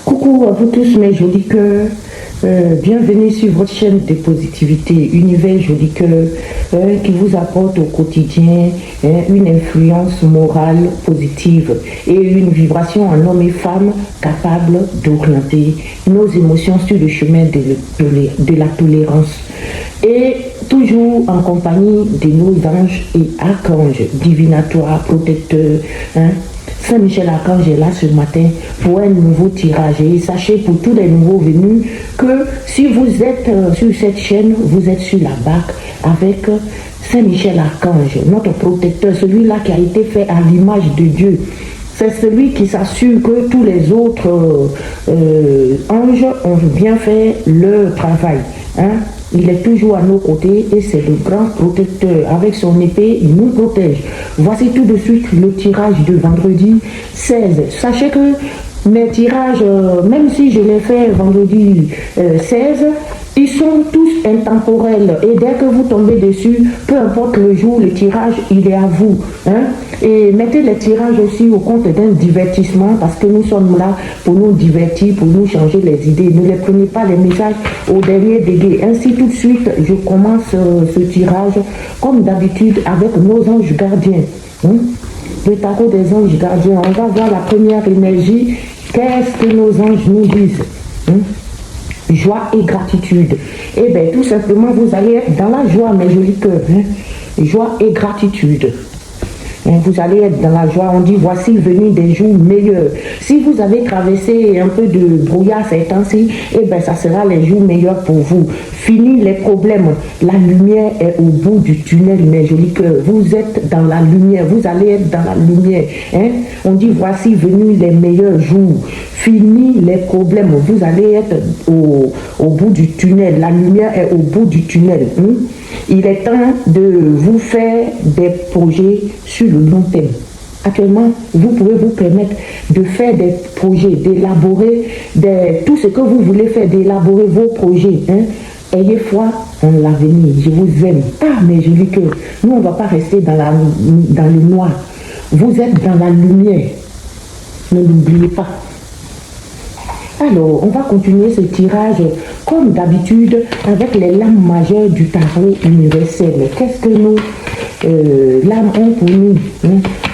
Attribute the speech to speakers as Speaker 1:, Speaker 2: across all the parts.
Speaker 1: Coucou à vous tous mes jolis cœurs, bienvenue sur votre chaîne de positivité Univers Joli Cœur qui vous apporte au quotidien une influence morale positive et une vibration en hommes et femmes capables d'orienter nos émotions sur le chemin de la tolérance et toujours en compagnie de nos anges et archanges divinatoires, protecteurs. Saint-Michel-Archange est là ce matin pour un nouveau tirage. Et sachez pour tous les nouveaux venus que si vous êtes sur cette chaîne, vous êtes sur la barque avec Saint-Michel-Archange, notre protecteur, celui-là qui a été fait à l'image de Dieu. C'est celui qui s'assure que tous les autres anges ont bien fait leur travail. Il est toujours à nos côtés et c'est le grand protecteur. Avec son épée, il nous protège. Voici tout de suite le tirage de vendredi 16. Sachez que mes tirages, même si je les fais vendredi 16, ils sont tous intemporels. Et dès que vous tombez dessus, peu importe le jour, le tirage, il est à vous. Et mettez les tirages aussi au compte d'un divertissement parce que nous sommes là pour nous divertir, pour nous changer les idées. Ne les prenez pas les messages au dernier degré. Ainsi, tout de suite, je commence ce tirage comme d'habitude avec nos anges gardiens. Le tarot des anges gardiens. On va voir la première énergie. Qu'est-ce que nos anges nous disent? Joie et gratitude. Eh bien, tout simplement, vous allez être dans la joie, mes jolis cœurs. Joie et gratitude. Vous allez être dans la joie. On dit, voici venir des jours meilleurs. Si vous avez traversé un peu de brouillard ces temps-ci, eh bien, ça sera les jours meilleurs pour vous. Fini les problèmes. La lumière est au bout du tunnel, mes jolis cœurs. Vous êtes dans la lumière. Vous allez être dans la lumière. On dit, voici venir les meilleurs jours. Fini les problèmes. Vous allez être au bout du tunnel. La lumière est au bout du tunnel. Il est temps de vous faire des projets sur le long terme. Actuellement, vous pouvez vous permettre de faire des projets, d'élaborer tout ce que vous voulez faire, d'élaborer vos projets. Ayez foi en l'avenir. Je vous aime. Ah, mais je dis que nous, on ne va pas rester dans le noir. Vous êtes dans la lumière. Ne l'oubliez pas. Alors, on va continuer ce tirage comme d'habitude avec les lames majeures du tarot universel. Qu'est-ce que nos lames ont pour nous?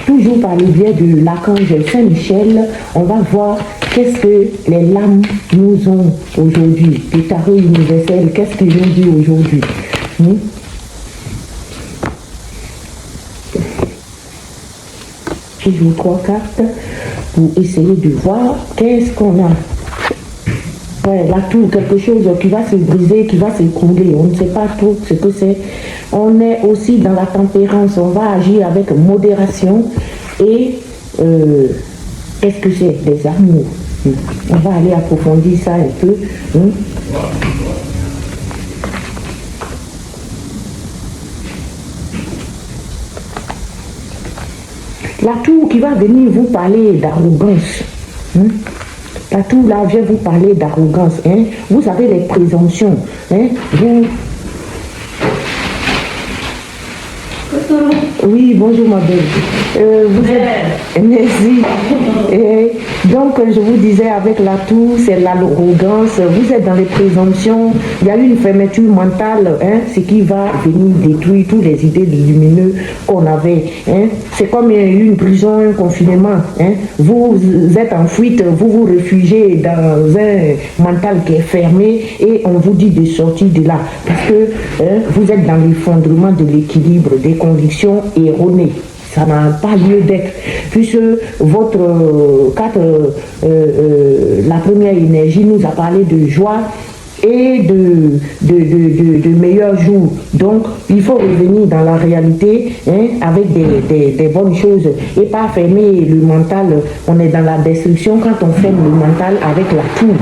Speaker 1: Toujours par le biais de l'archange Saint-Michel, on va voir qu'est-ce que les lames nous ont aujourd'hui. Le tarot universel, qu'est-ce qu'ils ont dit aujourd'hui? Je joue 3 cartes pour essayer de voir qu'est-ce qu'on a. Ouais, là, tout, quelque chose qui va se briser, qui va s'écrouler. On ne sait pas trop ce que c'est. On est aussi dans la tempérance. On va agir avec modération. Et qu'est-ce que c'est? Les amours. On va aller approfondir ça un peu. La tour qui va venir vous parler d'arrogance. La tour là vient vous parler d'arrogance. Vous avez les présomptions. Oui, bonjour ma belle. Vous êtes... Merci. Donc, je vous disais, avec la tour, c'est l'arrogance. Vous êtes dans les présomptions. Il y a une fermeture mentale, ce qui va venir détruire toutes les idées lumineuses qu'on avait. C'est comme une prison, un confinement. Vous êtes en fuite, vous vous réfugiez dans un mental qui est fermé et on vous dit de sortir de là. Parce que vous êtes dans l'effondrement de l'équilibre, des convictions erronées. Ça n'a pas lieu d'être. Puisque votre carte, la première énergie nous a parlé de joie et de meilleurs jours. Donc, il faut revenir dans la réalité avec des bonnes choses et pas fermer le mental. On est dans la destruction quand on ferme le mental avec la tour.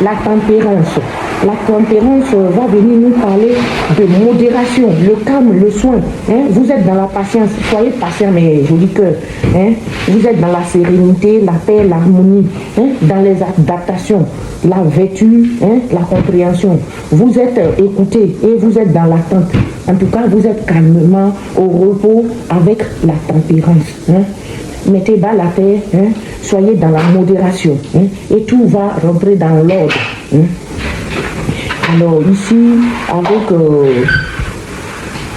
Speaker 1: La tempérance. La tempérance va venir nous parler de modération, le calme, le soin. Vous êtes dans la patience. Soyez patient, mes jolis cœurs. Vous êtes dans la sérénité, la paix, l'harmonie, dans les adaptations, la vertu, la compréhension. Vous êtes écoutés et vous êtes dans l'attente. En tout cas, vous êtes calmement au repos avec la tempérance. Mettez bas la terre, soyez dans la modération, hein, et tout va rentrer dans l'ordre. Hein. Alors ici,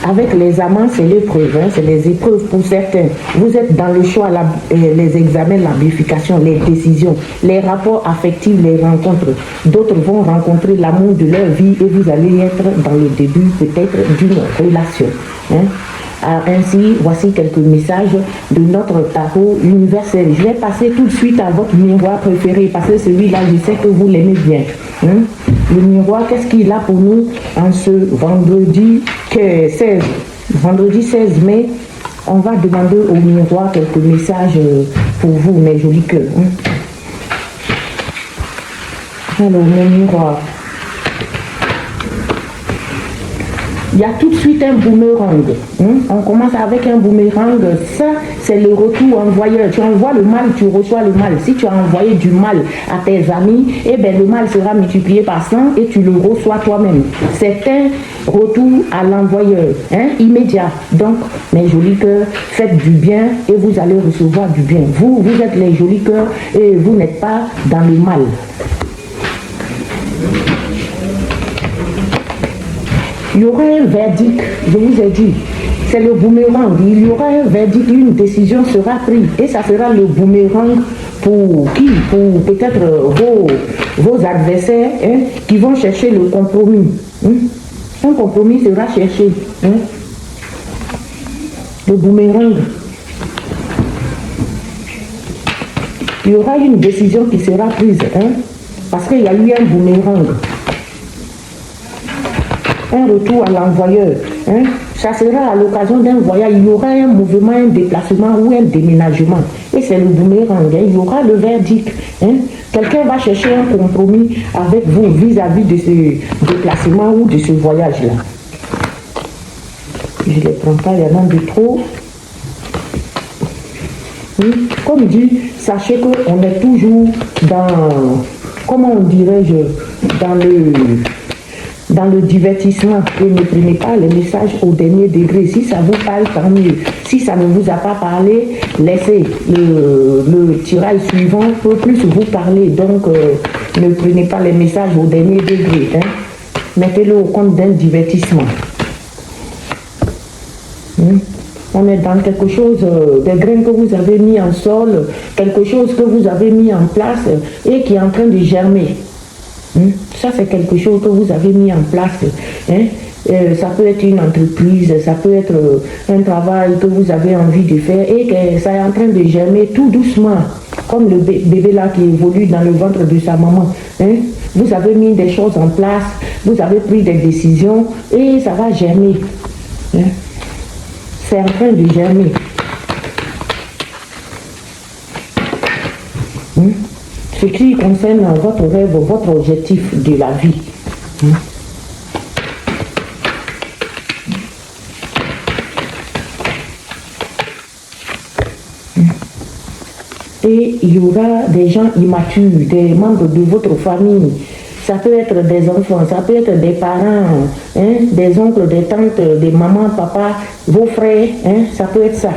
Speaker 1: avec les amants, c'est l'épreuve, hein, c'est les épreuves pour certains. Vous êtes dans le choix, les examens, la vérification, les décisions, les rapports affectifs, les rencontres. D'autres vont rencontrer l'amour de leur vie et vous allez être dans le début peut-être d'une relation. Hein. Ainsi, voici quelques messages de notre tarot universel. Je vais passer tout de suite à votre miroir préféré parce que celui-là, je sais que vous l'aimez bien. Hein? Le miroir, qu'est-ce qu'il a pour nous en ce vendredi 16 mai? On va demander au miroir quelques messages pour vous, mes jolis cœurs. Hein? Alors, mon miroir. Il y a tout de suite un boomerang. On commence avec un boomerang. Ça, c'est le retour envoyeur. Tu envoies le mal, tu reçois le mal. Si tu as envoyé du mal à tes amis, eh bien, le mal sera multiplié par 100 et tu le reçois toi-même. C'est un retour à l'envoyeur, hein, immédiat. Donc, mes jolis cœurs, faites du bien et vous allez recevoir du bien. Vous êtes les jolis cœurs et vous n'êtes pas dans le mal. Il y aura un verdict, je vous ai dit, c'est le boomerang. Il y aura un verdict, une décision sera prise. Et ça sera le boomerang pour qui? Pour peut-être vos adversaires, hein, qui vont chercher le compromis. Hein. Un compromis sera cherché. Hein. Le boomerang. Il y aura une décision qui sera prise. Hein, parce qu'il y a eu un boomerang. Un retour à l'envoyeur. Hein. Ça sera à l'occasion d'un voyage. Il y aura un mouvement, un déplacement ou un déménagement. Et c'est le boomerang. Hein. Il y aura le verdict. Hein. Quelqu'un va chercher un compromis avec vous vis-à-vis de ce déplacement ou de ce voyage-là. Je ne les prends pas, il y en a de trop. Comme dit, sachez qu'on est toujours dans, comment on dirait-je, dans le divertissement. Et ne prenez pas les messages au dernier degré. Si ça vous parle, tant mieux. Si ça ne vous a pas parlé, laissez. Le tirage suivant peut plus vous parler. Donc, ne prenez pas les messages au dernier degré. Hein. Mettez-le au compte d'un divertissement. On est dans quelque chose, des graines que vous avez mis en sol, quelque chose que vous avez mis en place et qui est en train de germer. Ça, c'est quelque chose que vous avez mis en place. Hein. Ça peut être une entreprise, ça peut être un travail que vous avez envie de faire et que ça est en train de germer tout doucement, comme le bébé là qui évolue dans le ventre de sa maman. Hein. Vous avez mis des choses en place, vous avez pris des décisions et ça va germer. Hein. C'est en train de germer. Ce qui concerne votre rêve, votre objectif de la vie. Et il y aura des gens immatures, des membres de votre famille. Ça peut être des enfants, ça peut être des parents, hein, des oncles, des tantes, des mamans, papas, vos frères, hein, ça peut être ça.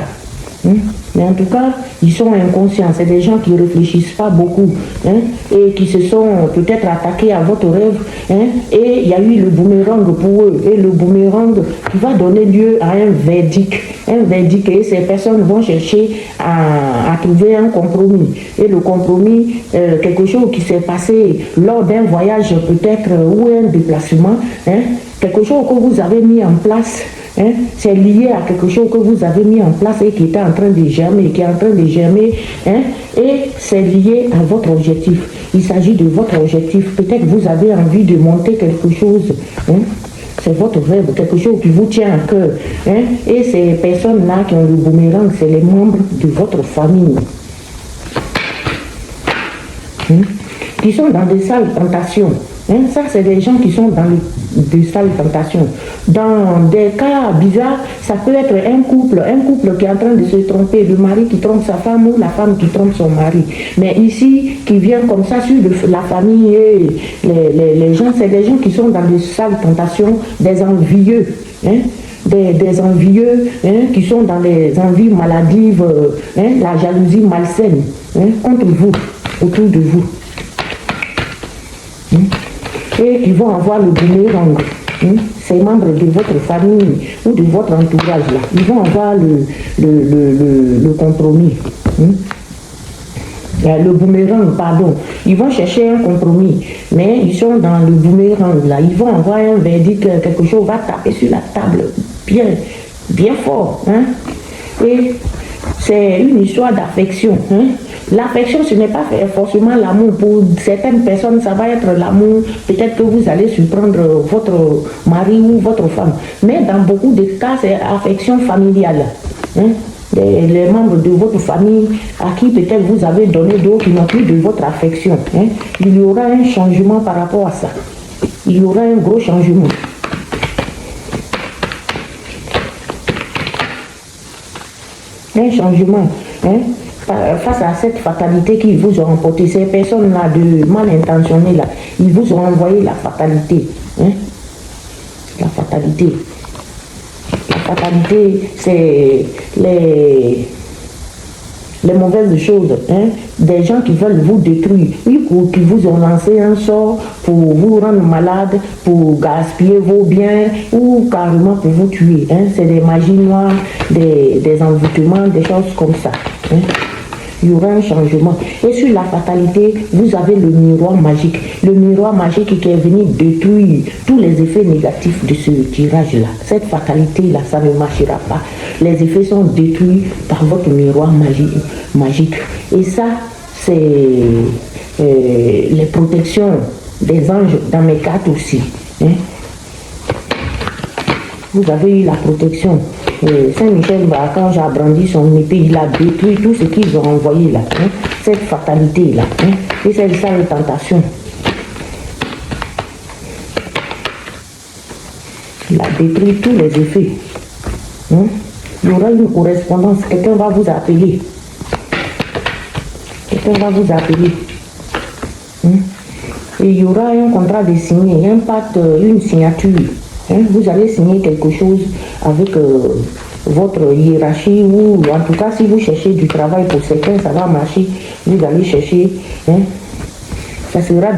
Speaker 1: Mais en tout cas, ils sont inconscients. C'est des gens qui ne réfléchissent pas beaucoup, hein, et qui se sont peut-être attaqués à votre rêve. Hein, et il y a eu le boomerang pour eux. Et le boomerang qui va donner lieu à un verdict. Un verdict, et ces personnes vont chercher à trouver un compromis. Et le compromis, quelque chose qui s'est passé lors d'un voyage peut-être ou un déplacement, hein, quelque chose que vous avez mis en place. Hein, c'est lié à quelque chose que vous avez mis en place et qui était en train de germer, qui est en train de germer, hein, et c'est lié à votre objectif. Il s'agit de votre objectif. Peut-être que vous avez envie de monter quelque chose. Hein, c'est votre rêve, quelque chose qui vous tient à cœur. Hein, et ces personnes-là qui ont le boomerang, c'est les membres de votre famille. Qui sont dans des sales tentations. Hein, ça, c'est des gens qui sont dans de sales tentations. Dans des cas bizarres, ça peut être un couple qui est en train de se tromper, le mari qui trompe sa femme ou la femme qui trompe son mari. Mais ici, qui vient comme ça sur la famille et les gens, c'est des gens qui sont dans de sales tentations, des envieux. Hein. des envieux qui sont dans les envies maladives, la jalousie malsaine contre vous, autour de vous. Et ils vont avoir le boomerang. Ces membres de votre famille ou de votre entourage là, ils vont avoir le compromis. Le boomerang, pardon. Ils vont chercher un compromis, mais ils sont dans le boomerang là. Ils vont avoir un verdict, quelque chose va taper sur la table bien, bien fort. Et c'est une histoire d'affection. L'affection, ce n'est pas forcément l'amour. Pour certaines personnes, ça va être l'amour. Peut-être que vous allez surprendre votre mari ou votre femme. Mais dans beaucoup de cas, c'est affection familiale. Les membres de votre famille à qui peut-être vous avez donné d'autres qui n'ont plus de votre affection. Il y aura un changement par rapport à ça. Il y aura un gros changement. Un changement. Face à cette fatalité qu'ils vous ont emporté, ces personnes-là de mal intentionnées, là, ils vous ont envoyé la fatalité. La fatalité. La fatalité, c'est les mauvaises choses. Des gens qui veulent vous détruire, qui vous ont lancé un sort pour vous rendre malade, pour gaspiller vos biens ou carrément pour vous tuer. C'est des magies noires, des envoûtements, des choses comme ça. Il y aura un changement. Et sur la fatalité, vous avez le miroir magique. Le miroir magique qui est venu détruire tous les effets négatifs de ce tirage-là. Cette fatalité-là, ça ne marchera pas. Les effets sont détruits par votre miroir magique. Et ça, c'est les protections des anges dans mes cartes aussi. Vous avez eu la protection. Saint-Michel, quand j'ai brandi son épée, il a détruit tout ce qu'ils ont envoyé là. Cette fatalité-là. Et c'est ça les tentations. Il a détruit tous les effets. Il y aura une correspondance. Quelqu'un va vous appeler. Quelqu'un va vous appeler. Et il y aura un contrat de signé, un pacte, une signature. Vous allez signer quelque chose avec votre hiérarchie ou en tout cas si vous cherchez du travail pour certains ça va marcher, vous allez chercher, ça sera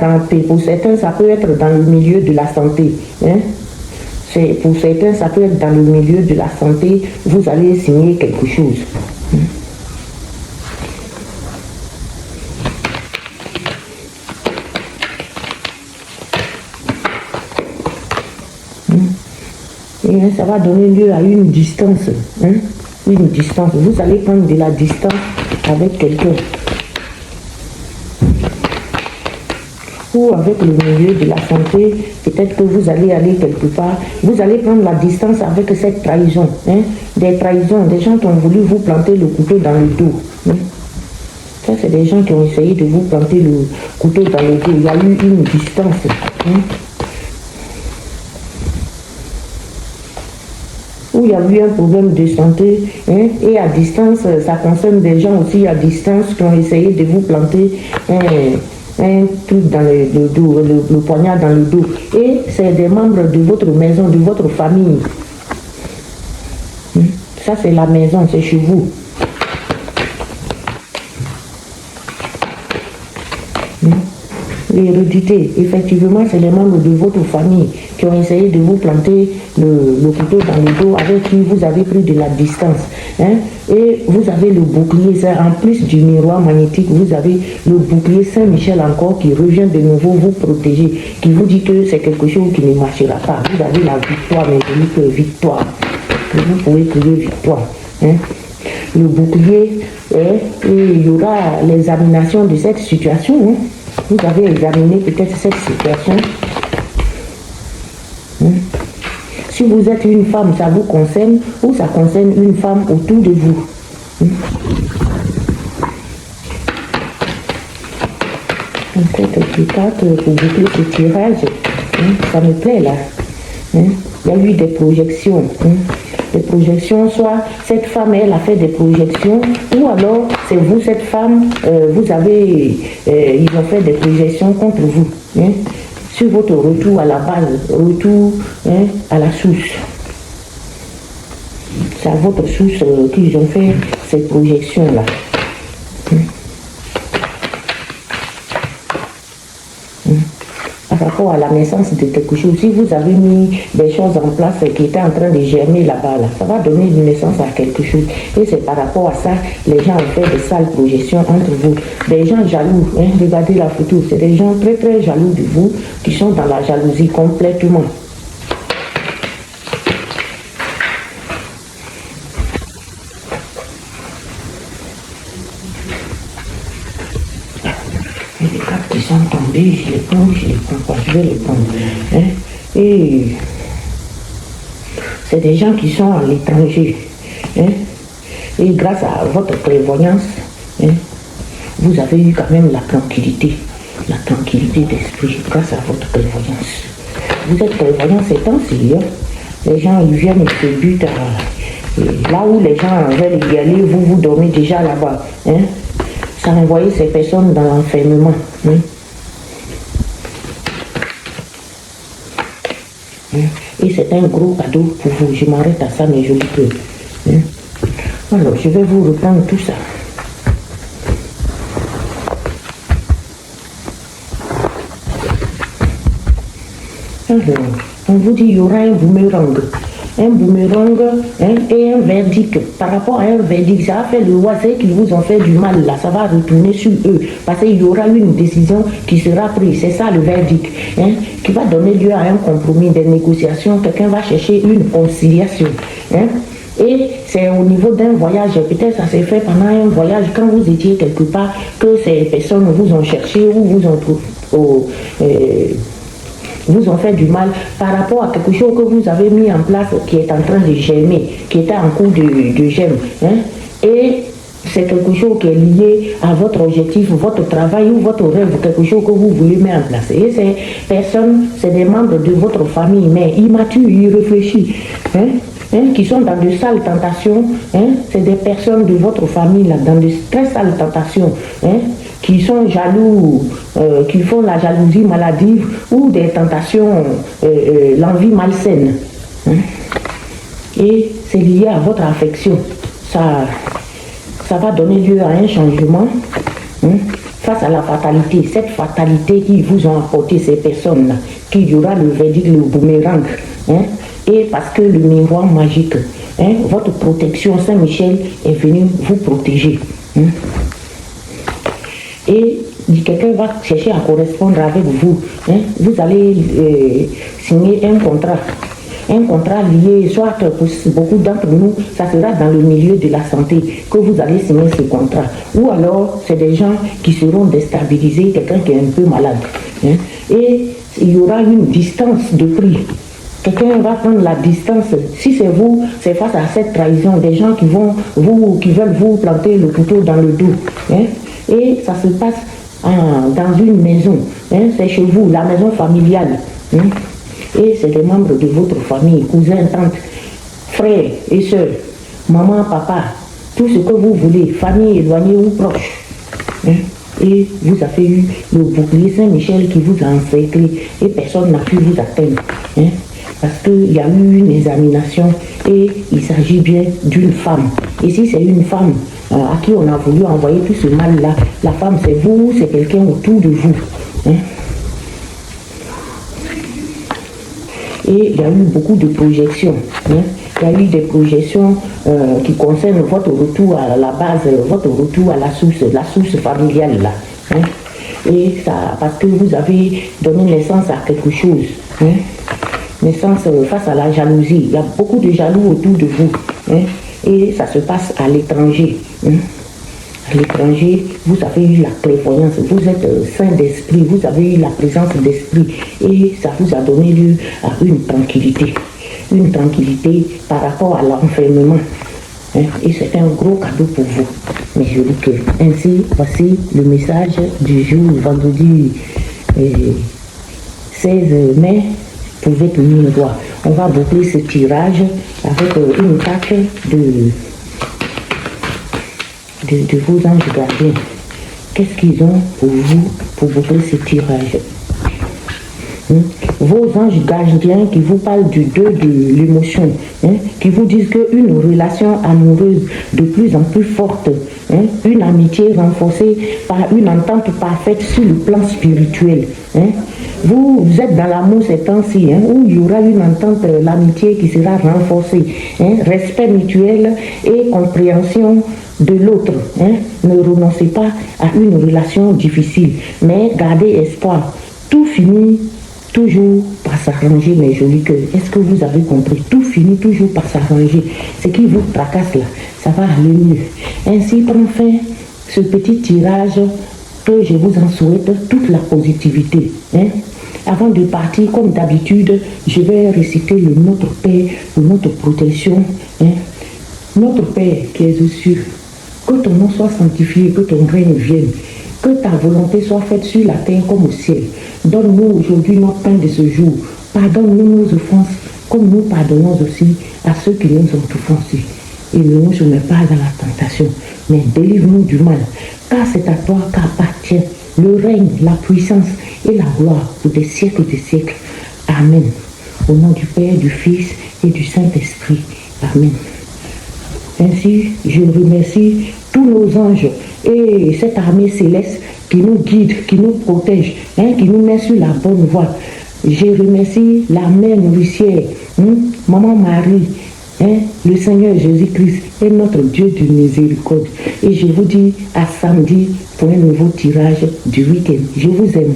Speaker 1: pour certains ça peut être dans le milieu de la santé, pour certains ça peut être dans le milieu de la santé, vous allez signer quelque chose. Et ça va donner lieu à une distance. Une distance. Vous allez prendre de la distance avec quelqu'un. Ou avec le milieu de la santé, peut-être que vous allez aller quelque part. Vous allez prendre la distance avec cette trahison. Des trahisons, des gens qui ont voulu vous planter le couteau dans le dos. Ça, c'est des gens qui ont essayé de vous planter le couteau dans le dos. Il y a eu une distance. Où il y a eu un problème de santé, et à distance, ça concerne des gens aussi à distance qui ont essayé de vous planter un truc dans le dos, le poignard dans le dos. Et c'est des membres de votre maison, de votre famille. Ça, c'est la maison, c'est chez vous. L'hérédité, effectivement, c'est les membres de votre famille qui ont essayé de vous planter le couteau dans le dos, avec qui vous avez pris de la distance. Et vous avez le bouclier, en plus du miroir magnétique, vous avez le bouclier Saint-Michel encore qui revient de nouveau vous protéger, qui vous dit que c'est quelque chose qui ne marchera pas. Vous avez la victoire, mais vous dites victoire. Vous pouvez crier victoire. Le bouclier, et il y aura l'examination de cette situation. Vous avez examiné peut-être cette situation. Si vous êtes une femme, ça vous concerne ou ça concerne une femme autour de vous. Quelques cartes pour boucler ce tirage. Ça me plaît là. Il y a eu des projections. Des projections, soit cette femme, elle a fait des projections, ou alors c'est vous, cette femme, vous avez, ils ont fait des projections contre vous, sur votre retour à la base, retour à la source. c'est à votre source qu'ils ont fait ces projections-là. Par rapport à la naissance de quelque chose, si vous avez mis des choses en place qui étaient en train de germer là-bas, là, ça va donner une naissance à quelque chose. Et c'est par rapport à ça, les gens ont fait de sales projections entre vous. Des gens jaloux, hein, regardez la photo, c'est des gens très très jaloux de vous, qui sont dans la jalousie complètement. Les cartes qui sont tombées, je les prends quoi, je vais les prendre. Hein? Et c'est des gens qui sont à l'étranger. Hein? Et grâce à votre prévoyance, hein, vous avez eu quand même la tranquillité d'esprit, grâce à votre prévoyance. Vous êtes prévoyant ces temps-ci, hein? Les gens ils viennent et se butent là où les gens veulent y aller, vous dormez déjà là-bas. Hein? Ça a envoyé ces personnes dans l'enfermement. Hein? Et c'est un gros cadeau pour vous. Je m'arrête à ça, mes jolis cœurs. Hein? Alors, je vais vous reprendre tout ça. Alors, on vous dit il y aura un boomerang. Un boomerang, hein, et un verdict. Par rapport à un verdict, ça va faire le oiseau qui vous ont fait du mal là, ça va retourner sur eux. Parce qu'il y aura une décision qui sera prise. C'est ça le verdict. Hein, qui va donner lieu à un compromis, des négociations. Quelqu'un va chercher une conciliation. Hein. Et c'est au niveau d'un voyage, peut-être ça s'est fait pendant un voyage, quand vous étiez quelque part, que ces personnes vous ont cherché ou vous ont vous ont fait du mal par rapport à quelque chose que vous avez mis en place qui est en train de germer, qui était en cours de germe. Hein? Et c'est quelque chose qui est lié à votre objectif, votre travail ou votre rêve, quelque chose que vous voulez mettre en place. Et ces personnes, c'est des membres de votre famille, mais immatures, irréfléchis, qui sont dans de sales tentations. Hein? C'est des personnes de votre famille, là, dans de très sales tentations. Hein? Qui sont jaloux, qui font la jalousie maladive ou des tentations, l'envie malsaine. Hein? Et c'est lié à votre affection. Ça va donner lieu à un changement, hein, face à la fatalité. Cette fatalité qui vous ont apporté ces personnes-là, qu'il y aura le verdict, le boomerang. Hein? Et parce que le miroir magique, hein, votre protection, Saint-Michel est venu vous protéger. Hein? Et quelqu'un va chercher à correspondre avec vous. Hein? Vous allez signer un contrat lié, soit pour beaucoup d'entre nous, ça sera dans le milieu de la santé que vous allez signer ce contrat. Ou alors, c'est des gens qui seront déstabilisés, quelqu'un qui est un peu malade. Hein? Et il y aura une distance de prix. Quelqu'un va prendre la distance. Si c'est vous, c'est face à cette trahison, des gens qui veulent vous planter le couteau dans le dos. Hein? Et ça se passe dans une maison. Hein? C'est chez vous, la maison familiale. Hein? Et c'est des membres de votre famille, cousins, tantes, frères et sœurs, maman, papa, tout ce que vous voulez, famille éloignée ou proche. Hein? Et vous avez eu le bouclier Saint-Michel qui vous a encerclé et personne n'a pu vous atteindre. Hein? Parce qu'il y a eu une examination et il s'agit bien d'une femme. Et si c'est une femme à qui on a voulu envoyer tout ce mal-là, la femme c'est vous, c'est quelqu'un autour de vous. Hein? Et il y a eu beaucoup de projections. Hein? Il y a eu des projections qui concernent votre retour à la base, votre retour à la source familiale. Là, hein? Et ça, parce que vous avez donné naissance à quelque chose. Hein? Naissance face à la jalousie. Il y a beaucoup de jaloux autour de vous. Hein? Et ça se passe à l'étranger. Hein? À l'étranger, vous avez eu la clairvoyance, vous êtes saint d'esprit, vous avez eu la présence d'esprit et ça vous a donné lieu à une tranquillité par rapport à l'enfermement. Hein? Et c'est un gros cadeau pour vous, mes jolis cœurs. Ainsi, voici le message du jour, vendredi 16 mai, pour votre ligne droit. On va boucler ce tirage avec une carte de vos anges gardiens. Qu'est-ce qu'ils ont pour vous pour boucler ce tirage? Vos anges gardiens qui vous parlent du 2 de l'émotion, qui vous disent qu'une relation amoureuse de plus en plus forte, une amitié renforcée par une entente parfaite sur le plan spirituel. Vous êtes dans l'amour ces temps-ci, où il y aura une entente, l'amitié qui sera renforcée, respect mutuel et compréhension de l'autre. Ne renoncez pas à une relation difficile, mais gardez espoir. Tout finit toujours par s'arranger, mes jolis cœurs. Est-ce que vous avez compris? Tout finit toujours par s'arranger. Ce qui vous tracasse là, ça va aller mieux. Ainsi prend fin ce petit tirage que je vous en souhaite toute la positivité. Avant de partir, comme d'habitude, je vais réciter le Notre Père pour notre protection. Notre Père qui es aux cieux, que ton nom soit sanctifié, que ton règne vienne. Que ta volonté soit faite sur la terre comme au ciel. Donne-nous aujourd'hui notre pain de ce jour. Pardonne-nous nos offenses, comme nous pardonnons aussi à ceux qui nous ont offensés. Et ne nous soumets pas à la tentation, mais délivre-nous du mal. Car c'est à toi qu'appartient le règne, la puissance et la gloire pour des siècles et des siècles. Amen. Au nom du Père, du Fils et du Saint-Esprit. Amen. Ainsi, je remercie tous nos anges et cette armée céleste qui nous guide, qui nous protège, qui nous met sur la bonne voie. Je remercie la Mère nourricière, Maman Marie, le Seigneur Jésus-Christ est notre Dieu de miséricorde. Et je vous dis à samedi pour un nouveau tirage du week-end. Je vous aime.